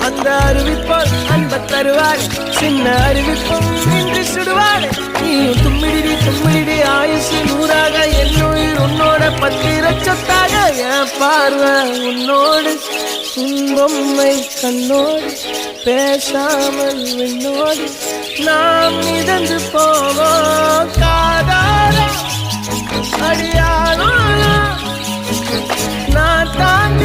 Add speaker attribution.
Speaker 1: அந்த அறிவிப்போல் அன்ப தருவாள் சின்ன அறிவிப்பும் இன்று சுடுவாள் நீயும் தும்மிடி ஆயுசு நூறாக என்னுயிர் உன்னோட பத்திர சொத்தாக என் பார்வை உன்னோடு பொம்மை கண்ணோடு பேசாமல் என்னோடு நாம் மிதந்து போவோம் காதார அடியானோ நான் தாங்க